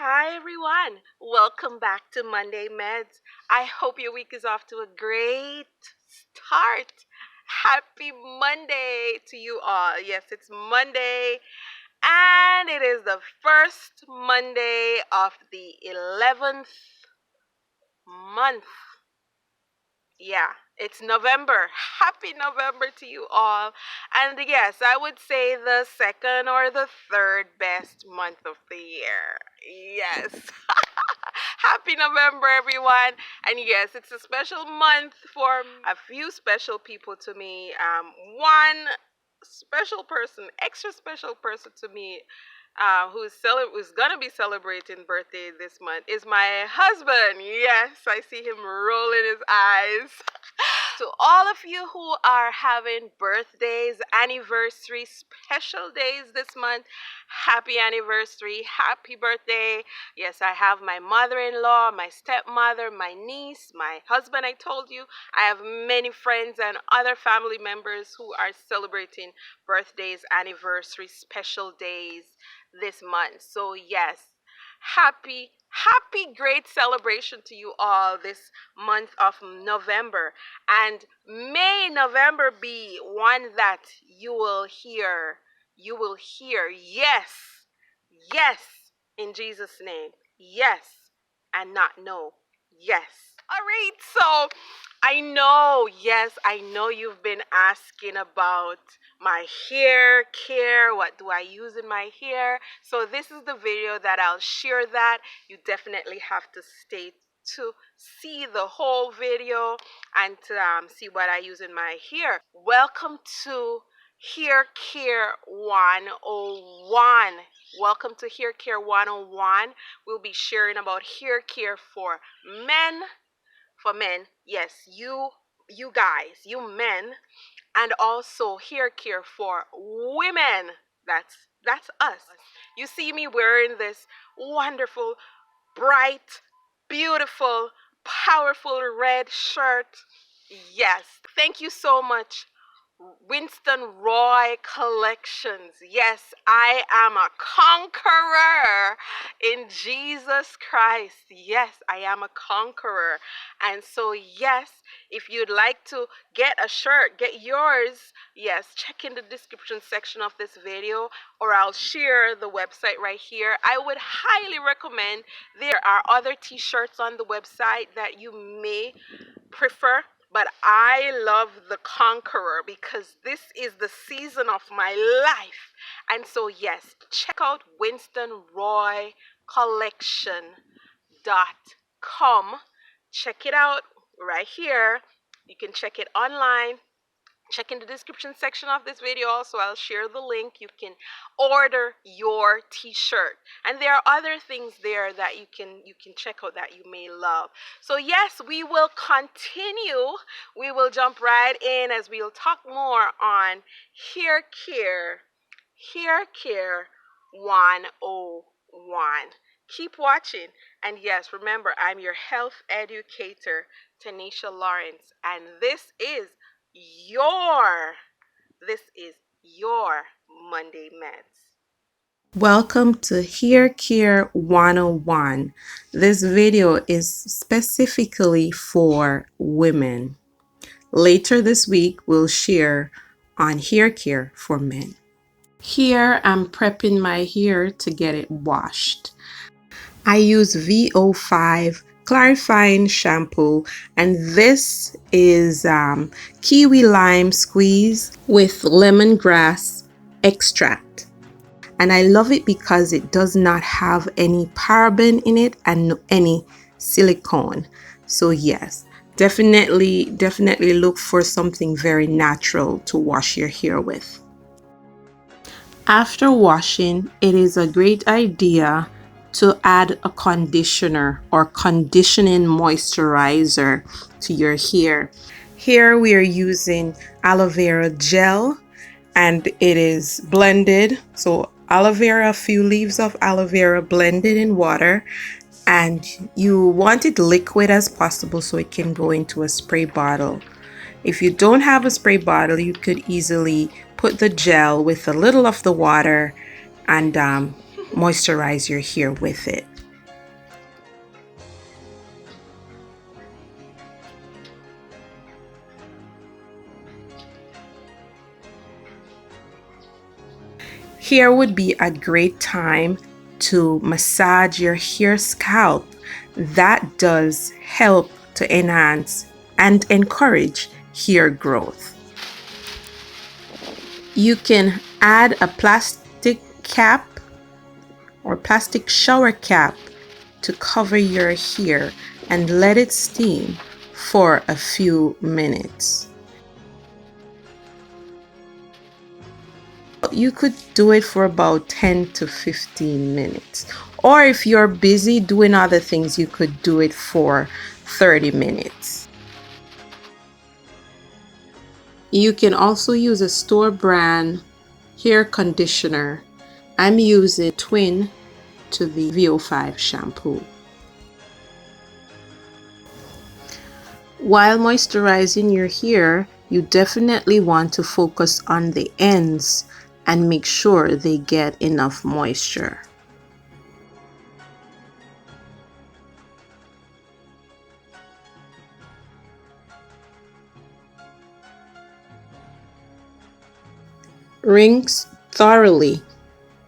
Hi everyone, welcome back to Monday Meds. I hope your week is off to a great start. Happy Monday to you all. Yes, it's Monday and it is the first Monday of the 11th month. Yeah, it's November. Happy November to you all. And yes, I would say the second or the third best month of the year. Yes. Happy November, everyone. And yes, it's a special month for a few special people to me. One special person, extra special person to me, who's gonna be celebrating birthday this month is my husband. Yes, I see him rolling his eyes. To all of you who are having birthdays, anniversaries, special days this month, happy anniversary, happy birthday. Yes, I have my mother-in-law, my stepmother, my niece, my husband, I told you. I have many friends and other family members who are celebrating birthdays, anniversaries, special days this month. So yes, happy great celebration to you all this month of November, and may November be one that you will hear yes, in Jesus name, yes, and not no, yes. All right, so yes, I know you've been asking about my hair care. What do I use in my hair? So this is the video that I'll share that. You definitely have to stay to see the whole video and to see what I use in my hair. Welcome to Hair Care 101. Welcome to Hair Care 101. We'll be sharing about hair care for men, yes, you guys, you men, and also hair care for women. That's us. You see me wearing this wonderful, bright, beautiful, powerful red shirt. Yes, thank you so much, Winston Roy Collections. Yes, I am a conqueror in Jesus Christ. Yes, I am a conqueror. And so, yes, if you'd like to get a shirt, get yours, yes, check in the description section of this video, or I'll share the website right here. I would highly recommend. There are other t-shirts on the website that you may prefer, but I love the Conqueror because this is the season of my life. And so, yes, check out winstonroycollection.com. Check it out right here. You can check it online. Check in the description section of this video. Also, I'll share the link. You can order your t-shirt, and there are other things there that you can check out that you may love. So yes, we will continue. We will jump right in as we'll talk more on hair care 101. Keep watching, and yes, remember, I'm your health educator, Tanisha Lawrence, and this is your Monday Meds. Welcome to Hair Care 101. This video is specifically for women. Later this week, we'll share on hair care for men. Here, I'm prepping my hair to get it washed. I use VO5 clarifying shampoo, and this is kiwi lime squeeze with lemongrass extract. And I love it because it does not have any paraben in it and any silicone. So yes, definitely look for something very natural to wash your hair with. After washing, it is a great idea to add a conditioner or conditioning moisturizer to your hair. Here we are using aloe vera gel, and it is blended. So aloe vera, a few leaves of aloe vera blended in water, and you want it liquid as possible so it can go into a spray bottle. If you don't have a spray bottle, you could easily put the gel with a little of the water and moisturize your hair with it. Here would be a great time to massage your hair scalp. That does help to enhance and encourage hair growth. You can add a plastic cap or plastic shower cap to cover your hair and let it steam for a few minutes. You could do it for about 10 to 15 minutes. Or if you're busy doing other things, you could do it for 30 minutes. You can also use a store brand hair conditioner. I'm using twin to the VO5 shampoo. While moisturizing your hair, you definitely want to focus on the ends and make sure they get enough moisture. Rinse thoroughly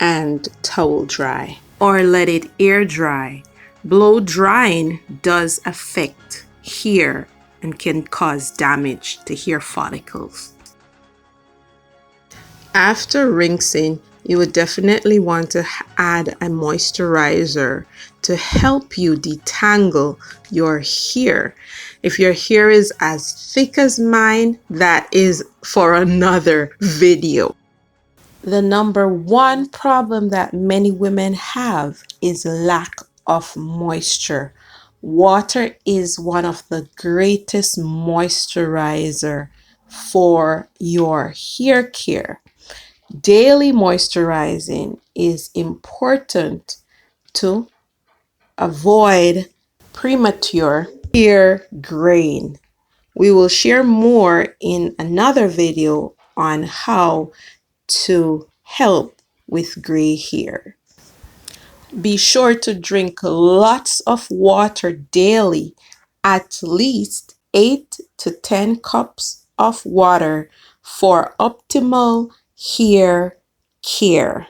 and towel dry or let it air dry. Blow drying does affect hair and can cause damage to hair follicles. After rinsing, you would definitely want to add a moisturizer to help you detangle your hair. If your hair is as thick as mine, that is for another video. The number one problem that many women have is lack of moisture. Water is one of the greatest moisturizer for your hair care. Daily moisturizing is important to avoid premature hair grain. We will share more in another video on how to help with gray hair. Be sure to drink lots of water daily, at least 8 to 10 cups of water for optimal hair care.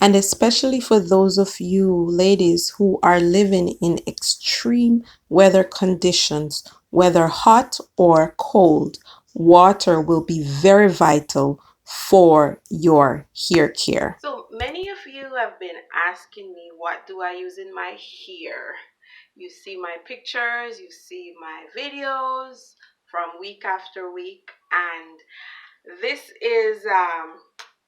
And especially for those of you ladies who are living in extreme weather conditions, whether hot or cold, water will be very vital for your hair care. So many of you have been asking me, what do I use in my hair? You see my pictures, you see my videos from week after week, and this is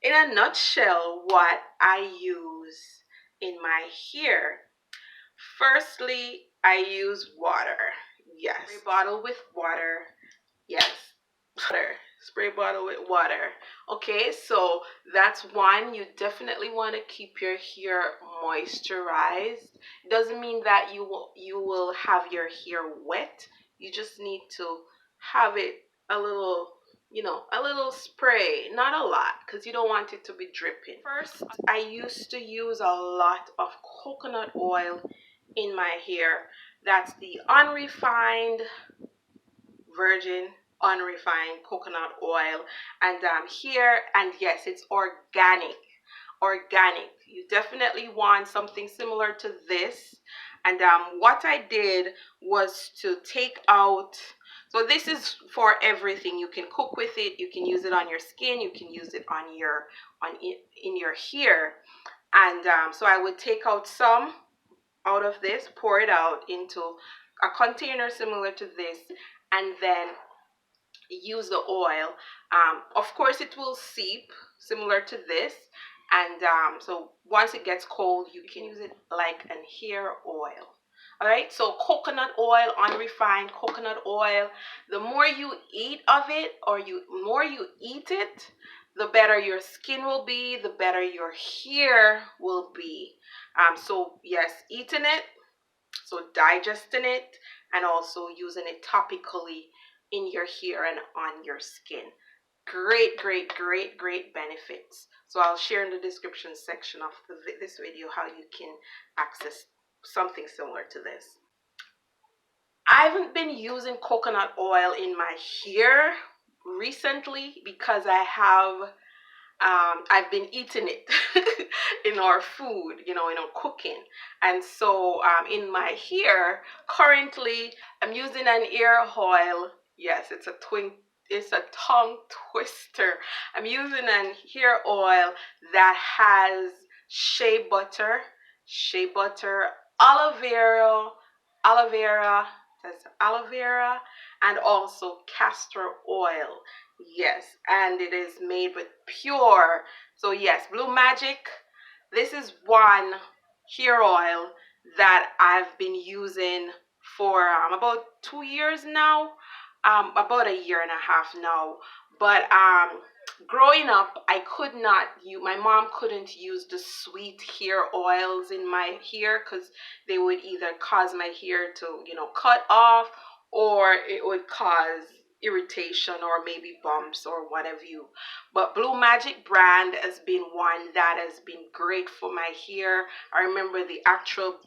in a nutshell what I use in my hair. Firstly, I use water. Yes, spray bottle with water. Yes, water. Spray bottle with water. Okay, so that's one. You definitely want to keep your hair moisturized. It doesn't mean that you will have your hair wet. You just need to have it a little, a little spray, not a lot, because you don't want it to be dripping. First, I used to use a lot of coconut oil in my hair. That's the unrefined virgin unrefined coconut oil, and here, and yes, it's organic. You definitely want something similar to this. And what I did was to take out, so this is for everything. You can cook with it, you can use it on your skin, you can use it on your in your hair. And so I would take out some out of this, pour it out into a container similar to this, and then use the oil. Of course, it will seep similar to this, and so once it gets cold, you can use it like an hair oil. All right, so coconut oil, unrefined coconut oil. The more you eat of it, or more you eat it, the better your skin will be, the better your hair will be. So yes, eating it, so digesting it, and also using it topically in your hair and on your skin. Great, great, great, great benefits. So I'll share in the description section of this video how you can access something similar to this. I haven't been using coconut oil in my hair recently because I have I've been eating it in our food, in our cooking. And so in my hair, currently, I'm using an ear oil. Yes, it's a tongue twister. I'm using an hair oil that has shea butter, aloe vera, aloe vera, that's aloe vera, and also castor oil. Yes, and it is made with pure. So yes, Blue Magic. This is one hair oil that I've been using for about 2 years now, about a year and a half now. But growing up, I could not use. My mom couldn't use the sweet hair oils in my hair because they would either cause my hair to, cut off, or it would cause irritation or maybe bumps or whatever you. But Blue Magic brand has been one that has been great for my hair. I remember the actual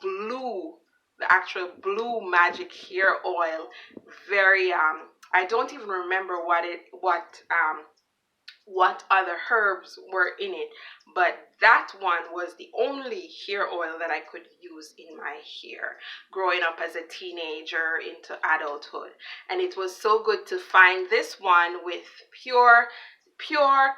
Blue Magic hair oil. Very I don't even remember what other herbs were in it, but that one was the only hair oil that I could use in my hair growing up as a teenager into adulthood. And it was so good to find this one with pure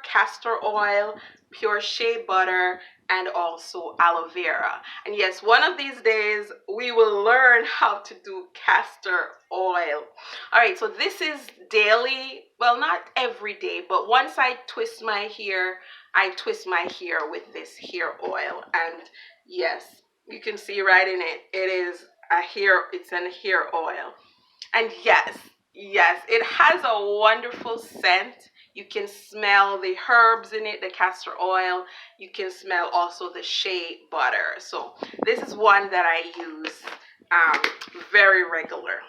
castor oil, pure shea butter, and also aloe vera. And yes, one of these days we will learn how to do castor oil. All right, so this is daily. Well, not every day, but once I twist my hair, I twist my hair with this hair oil. And yes, you can see right in it, it's an hair oil. And yes, it has a wonderful scent. You can smell the herbs in it, the castor oil. You can smell also the shea butter. So this is one that I use um, very regular.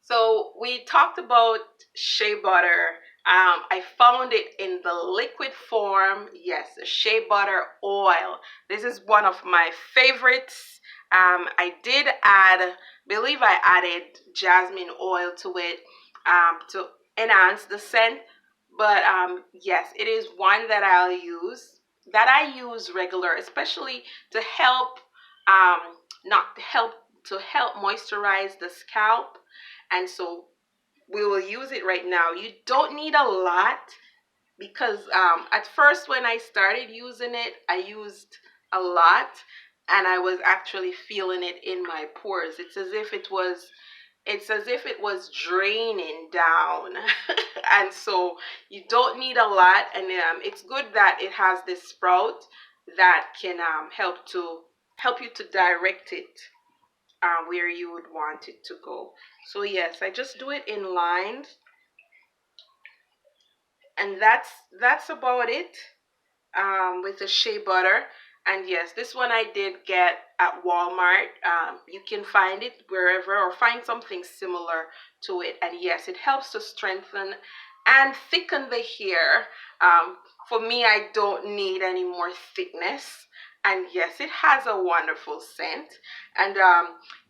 So we talked about shea butter. I found it in the liquid form. Yes, the shea butter oil. This is one of my favorites. I did believe I added jasmine oil to it to enhance the scent. But yes, it is one that I use regular, especially to help not help to help moisturize the scalp. And so we will use it right now. You don't need a lot because at first when I started using it, I used a lot and I was actually feeling it in my pores. It's as if it was draining down. And so you don't need a lot, and it's good that it has this sprout that can help you to direct it where you would want it to go. So yes, I just do it in lines, and that's about it with the shea butter. And yes, this one I did get at Walmart. You can find it wherever or find something similar to it. And yes, it helps to strengthen and thicken the hair. For me, I don't need any more thickness. And yes, it has a wonderful scent. And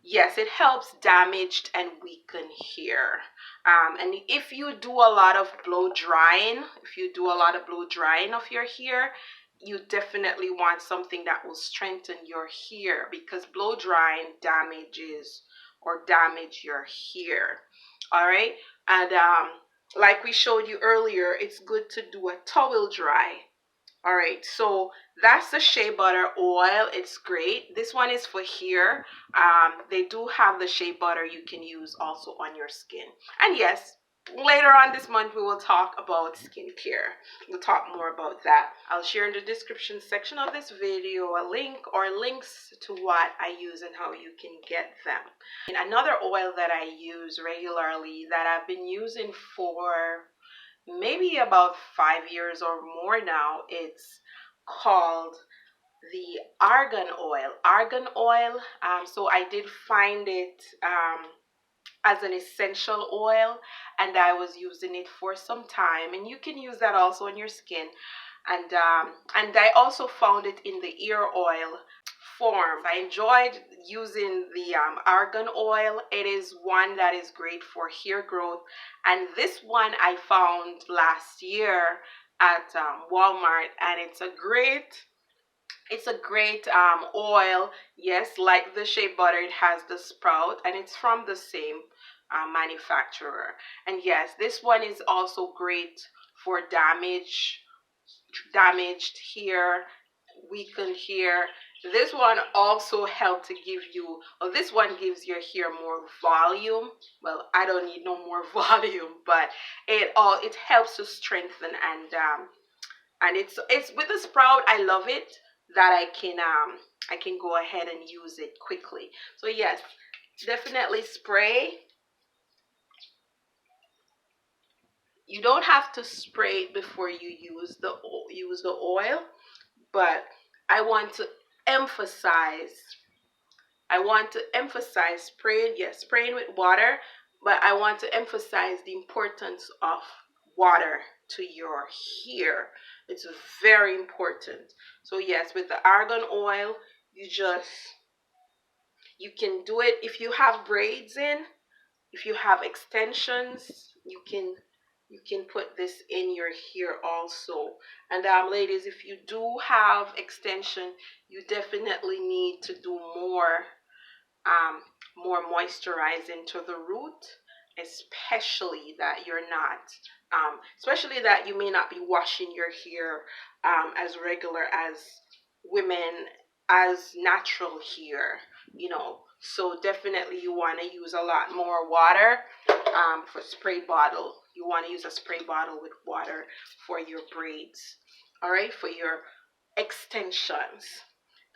yes, it helps damaged and weakened hair. And if you do a lot of blow drying of your hair, you definitely want something that will strengthen your hair because blow drying damage your hair. All right. And like we showed you earlier, it's good to do a towel dry. All right, so that's the shea butter oil. It's great. This one is for hair. They do have the shea butter you can use also on your skin. And yes, later on this month we will talk about skincare. We'll talk more about that. I'll share in the description section of this video a link or links to what I use and how you can get them. And another oil that I use regularly that I've been using for maybe about 5 years or more now. It's called the argan oil. Argan oil. So I did find it as an essential oil, and I was using it for some time. And you can use that also on your skin. And I also found it in the ear oil form. I enjoyed using the argan oil. It is one that is great for hair growth. And this one I found last year at Walmart, and it's a great oil. Yes, like the shea butter, it has the sprout, and it's from the same manufacturer. And yes, this one is also great for damaged hair, weakened hair. This one also helps to give you, or this one gives your hair more volume. Well, I don't need no more volume, but it helps to strengthen, and it's with the sprout. I love it that I can go ahead and use it quickly. So yes, definitely spray. You don't have to spray it before you use the oil, but I want to emphasize I want to emphasize spraying, yes, spraying with water, but I want to emphasize the importance of water to your hair. It's very important. So yes, with the argan oil, you can do it if you have braids in, if you have extensions, you can put this in your hair also. And ladies, if you do have extension, you definitely need to do um, more moisturizing to the root, especially that you're not, especially that you may not be washing your hair as regular as women, as natural hair, you know. So definitely you want to use a lot more water for spray bottle. You want to use a spray bottle with water for your braids, all right, for your extensions.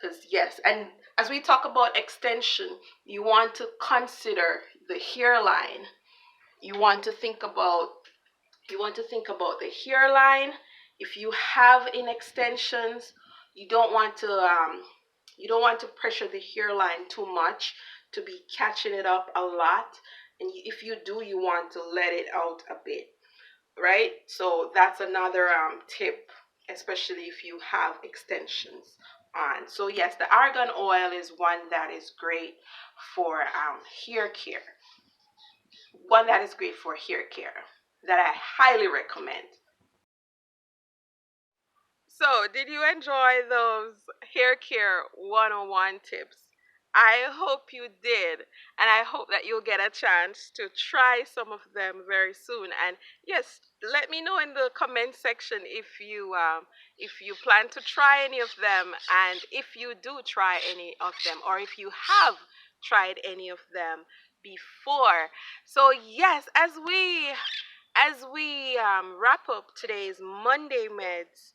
Because yes, and as we talk about extension, you want to consider the hairline. You want to think about the hairline. If you have in extensions, you don't want to pressure the hairline too much to be catching it up a lot. And if you do, you want to let it out a bit, right? So that's another tip, especially if you have extensions on. So yes, the argan oil is one that is great for hair care. One that is great for hair care that I highly recommend. So, did you enjoy those hair care 101 tips? I hope you did, and I hope that you'll get a chance to try some of them very soon. And yes, let me know in the comment section if you plan to try any of them, and if you do try any of them, or if you have tried any of them before. So yes, as we wrap up today's Monday Meds,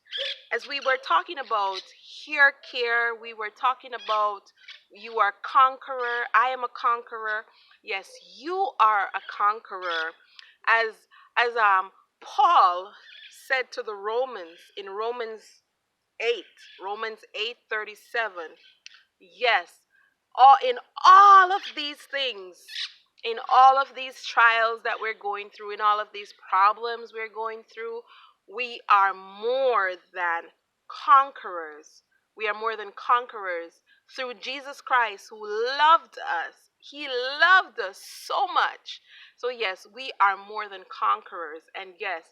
as we were talking about hair care, we were talking about you are conqueror, I am a conqueror. Yes, you are a conqueror. As Paul said to the Romans in eight, Romans 8:37. Yes, in all of these things, in all of these trials that we're going through, in all of these problems we're going through, we are more than conquerors. We are more than conquerors through Jesus Christ who loved us. He loved us so much. So, yes, we are more than conquerors. And yes,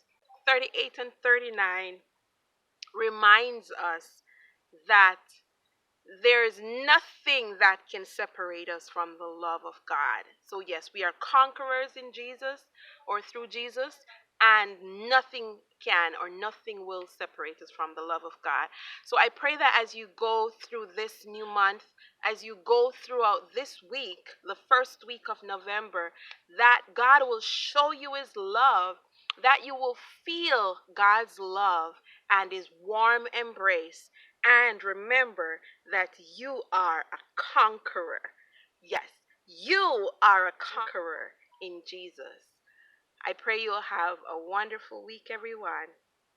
38 and 39 reminds us that there is nothing that can separate us from the love of God. So, yes, we are conquerors in Jesus or through Jesus, and nothing can or nothing will separate us from the love of God. So, I pray that as you go through this new month, as you go throughout this week, the first week of November, that God will show you His love, that you will feel God's love and His warm embrace. And remember that you are a conqueror. Yes, you are a conqueror in Jesus. I pray you'll have a wonderful week, everyone,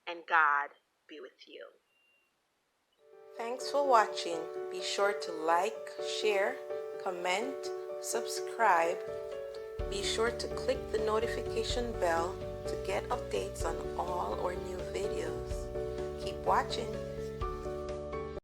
and God be with you. Thanks for watching. Be sure to like, share, comment, subscribe. Be sure to click the notification bell to get updates on all our new videos. Keep watching.